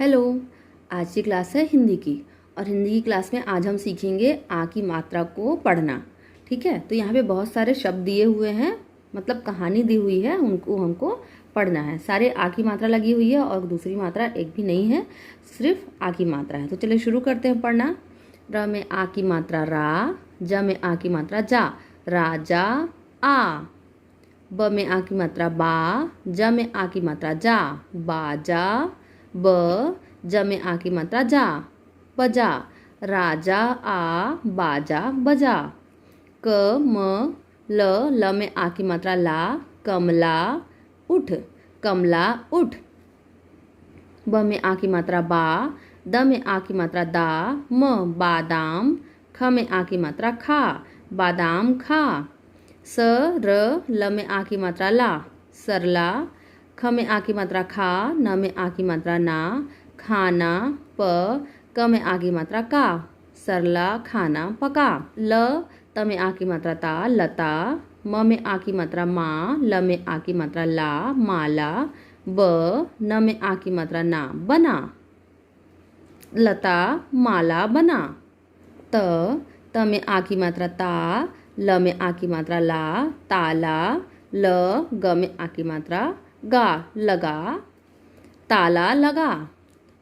Hello. आज की class है हिंदी की और हिंदी की क्लास में आज हम सीखेंगे आ की मात्रा को पढ़ना। ठीक है, तो यहाँ पे बहुत सारे शब्द दिए हुए हैं, मतलब कहानी दी हुई है, उनको हमको पढ़ना है। सारे आ की मात्रा लगी हुई है और दूसरी मात्रा एक भी नहीं है, सिर्फ आ की मात्रा है। तो चलिए शुरू करते हैं पढ़ना। र में आ की मात्रा रा, ज में आ की मात्रा जा, राजा आ। ब में आ की मात्रा बा, ज में आ की मात्रा जा, बाजा। ब, ज में आ की मात्रा जा, बजा, राजा आ बाजा बजा। क म ल में आ की मात्रा ला, कमला उठ, कमला उठ। ब में आ की मात्रा बा, द में आ की मात्रा दा, म बादाम। ख में आ की मात्रा खा, बादाम खा। स र ल में आ की मात्रा ला, सरला। ख में आ की मात्रा खा, न में आ की मात्रा ना, खाना। प क में आ की मात्रा का, सरला खाना पका। ल त में आ की मात्रा ता, लता। म में आ की मात्रा माँ, ल में आ की मात्रा ला, माला। ब न में आ की मात्रा ना, बना, लता माला बना। त में आ की मात्रा ता, ल में आ की मात्रा ला, ताला। ल ग में आ की मात्रा गा, लगा, ताला लगा।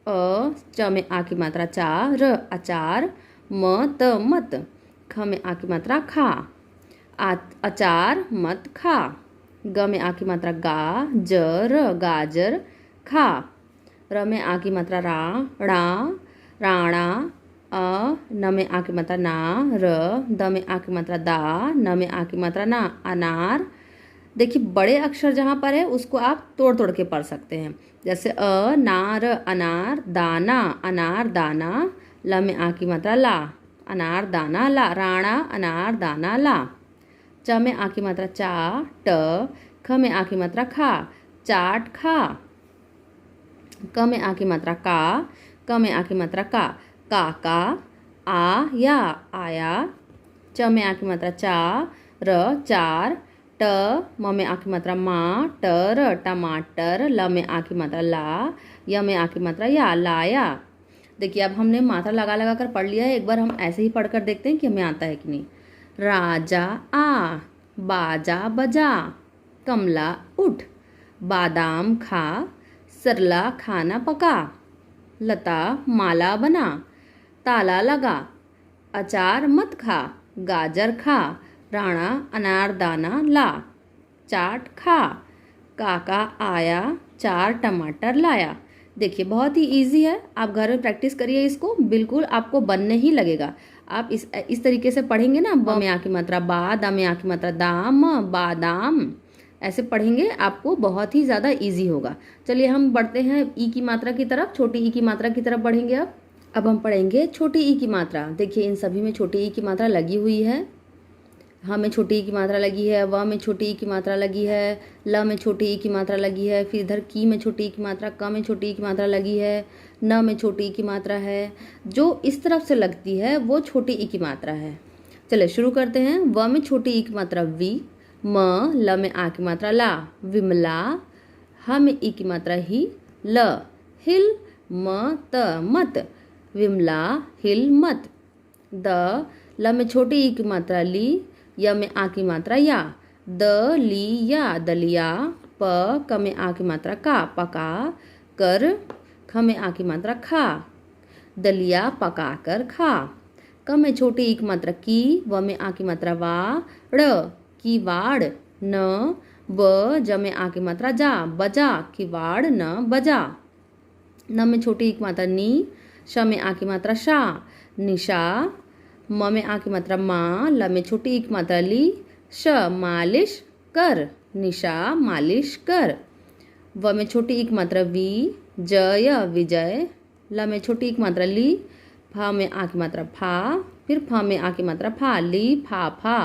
च में आ की मात्रा चा, र अचार। म त मत, ख में आ की मात्रा खा, अचार मत खा। ग में आ की मात्रा गा, ज र गाजर खा। र में आ की मात्रा रा, ड़ा, राणा। न में आ की मात्रा ना, र। द में आ की मात्रा दा, न में आ की मात्रा ना, अनार। देखिए बड़े अक्षर जहाँ पर है उसको आप तोड़ तोड़ के पढ़ सकते हैं, जैसे नार अनार, दाना अनार दाना। ल में आ की मात्रा ला, अनार दाना ला, राणा अनार दाना ला। च में आ की मात्रा चा, ट। ख में आ की मात्रा खा, चाट खा। क में आ की मात्रा का, क में आ की मात्रा का, काका। आ या आया। च में आ की मात्रा चा, र चार। ट म में आ की मात्रा माँ, ट र टमाटर। ल में आ की मात्रा ला, य में आ की मात्रा या, लाया। देखिए अब हमने मात्रा लगा लगा कर पढ़ लिया है, एक बार हम ऐसे ही पढ़ कर देखते हैं कि हमें आता है कि नहीं। राजा आ, बाजा बजा, कमला उठ, बादाम खा, सरला खाना पका, लता माला बना, ताला लगा, अचार मत खा, गाजर खा, राणा अनारदाना ला, चाट खा, काका आया, चार टमाटर लाया। देखिए बहुत ही इजी है, आप घर में प्रैक्टिस करिए इसको, बिल्कुल आपको बनने ही लगेगा। आप इस तरीके से पढ़ेंगे ना, ब में आ की मात्रा बा, द में आ की मात्रा दाम, बादाम, ऐसे पढ़ेंगे आपको बहुत ही ज़्यादा इजी होगा। चलिए हम बढ़ते हैं ई की मात्रा की तरफ, छोटी ई की मात्रा की तरफ बढ़ेंगे। अब हम पढ़ेंगे छोटी ई की मात्रा। देखिए इन सभी में छोटी ई की मात्रा लगी हुई है। ह में छोटी ई की मात्रा लगी है, व में छोटी ई की मात्रा लगी है, ल में छोटी ई की मात्रा लगी है, फिर इधर की में छोटी ई की मात्रा, क में छोटी ई की मात्रा लगी है, न में छोटी ई की मात्रा है। जो इस तरफ से लगती है वो छोटी ई की मात्रा है। चलिए शुरू करते हैं। व में छोटी ई की मात्रा वी, म ल में आ की मात्रा ला, विमला। ह में ई की मात्रा ही, ल, हिल, म त मत, विमला हिल मत। द ल में छोटी ई की मात्रा ली, य में आ की मात्रा या, द ली या, दलिया। प क में आ की मात्रा का, पका कर। ख में आ की मात्रा खा, दलिया पका कर खा। क में छोटी ई की मात्रा की, व में आ की मात्रा वा, ड़, किवाड़। न ब ज में आ की मात्रा जा, बजा, किवाड़ न बजा। न में छोटी ई की मात्रा नी, श में आ की मात्रा शा, निशा। म में आ की मात्रा माँ, ल में छोटी ई की मात्रा ली, श, मालिश कर, निशा मालिश कर। व में छोटी ई की मात्रा वी, जय विजय। ल में छोटी ई की मात्रा ली, फ में आ की मात्रा फा, फिर फ में आ की मात्रा फा, ली फा फा।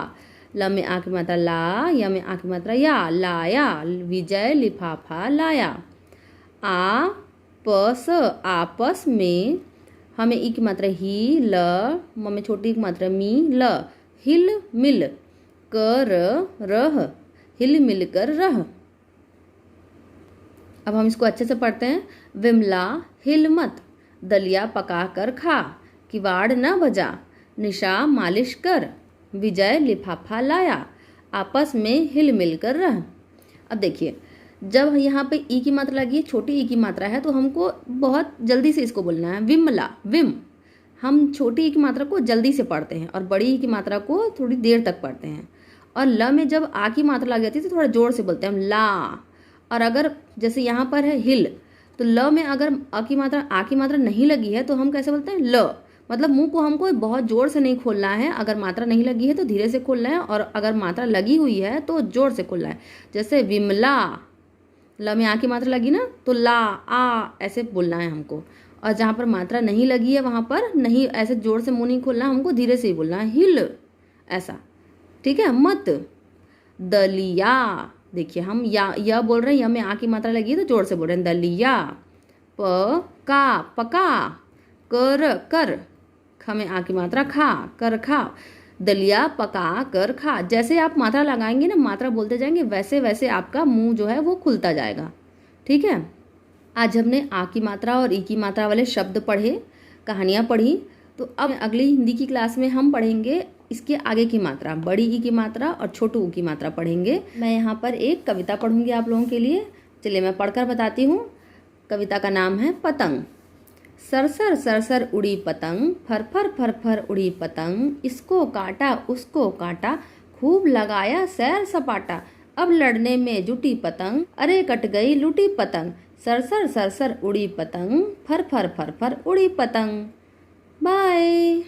ल में आ की मात्रा ला, य में आ की मात्रा या, लाया, विजय लिफाफा लाया। आ पस, आपस में। हमें ई की मात्रा ही, ल, म में छोटी की मात्रा मी, ल, हिल मिल, कर रह, हिल मिल कर रह। अब हम इसको अच्छे से पढ़ते हैं। विमला हिल मत, दलिया पका कर खा, किवाड़ न बजा, निशा मालिश कर, विजय लिफाफा लाया, आपस में हिल मिल कर रह। अब देखिए, जब यहाँ पे ई की मात्रा लगी है, छोटी ई की मात्रा है, तो हमको बहुत जल्दी से इसको बोलना है। विमला, विम, हम छोटी ई की मात्रा को जल्दी से पढ़ते हैं और बड़ी ई की मात्रा को थोड़ी देर तक पढ़ते हैं। और ल में जब आ की मात्रा लग जाती है तो थोड़ा जोर से बोलते हैं हम, ला। और अगर जैसे यहाँ पर है हिल, तो ल में अगर आ की मात्रा नहीं लगी है तो हम कैसे बोलते हैं, ल। मतलब मुंह को हमको बहुत जोर से नहीं खोलना है। अगर मात्रा नहीं लगी है तो धीरे से खोलना है, और अगर मात्रा लगी हुई है तो जोर से खोलना है। जैसे विमला, ल में आ की मात्रा लगी ना, तो ला, आ, ऐसे बोलना है हमको। और जहाँ पर मात्रा नहीं लगी है वहाँ पर नहीं, ऐसे जोर से मुंह नहीं खोलना, हमको धीरे से ही बोलना है, हिल, ऐसा। ठीक है। मत, दलिया, देखिए हम या बोल रहे हैं, या में आ की मात्रा लगी है तो जोर से बोल रहे हैं, दलिया। पका, पका, कर, ख में आ की मात्रा खा, कर खा, दलिया पका कर खा। जैसे आप मात्रा लगाएंगे ना, मात्रा बोलते जाएंगे, वैसे वैसे आपका मुंह जो है वो खुलता जाएगा। ठीक है। आज हमने आ की मात्रा और ई की मात्रा वाले शब्द पढ़े, कहानियाँ पढ़ी। तो अब अगली हिंदी की क्लास में हम पढ़ेंगे इसके आगे की मात्रा, बड़ी ई की मात्रा और छोटू ऊ की मात्रा पढ़ेंगे। मैं यहाँ पर एक कविता पढ़ूंगी आप लोगों के लिए। चलिए मैं पढ़कर बताती हूँ। कविता का नाम है पतंग। सरसर सरसर उड़ी पतंग, फर फर फर उड़ी पतंग, इसको काटा उसको काटा, खूब लगाया सैर सपाटा, अब लड़ने में जुटी पतंग, अरे कट गई लुटी पतंग, सरसर सरसर उड़ी पतंग, फर फर उड़ी पतंग। बाय।